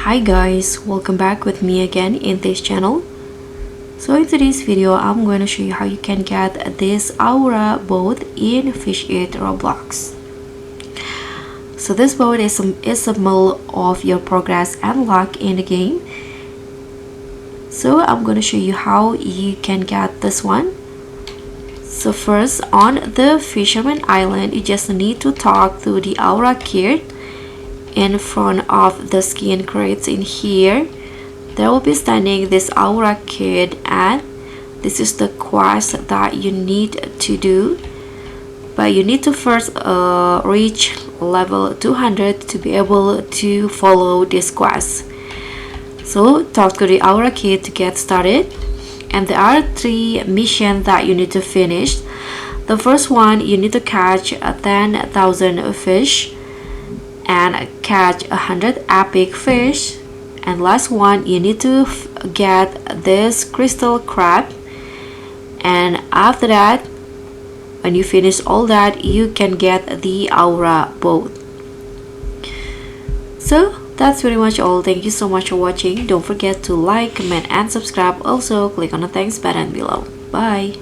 Hi guys, welcome back with me again in this channel. So in today's video, I'm going to show you how you can get this aura boat in Fish It Roblox. So this boat is a symbol of your progress and luck in the game. So I'm going to show you how you can get this one. So first, on the Fisherman Island, you just need to talk to the aura kid in front of the skin crates. In here there will be standing this aura kid, and this is the quest that you need to do, but you need to first reach level 200 to be able to follow this quest. So talk to the aura kid to get started, and there are 3 missions that you need to finish. The first one, you need to catch 10,000 fish and catch 100 epic fish, and last one, you need to get this crystal crab, and after that, when you finish all that, you can get the aura boat. So that's pretty much all. Thank you so much for watching. Don't forget to like, comment and subscribe. Also click on the thanks button below. Bye.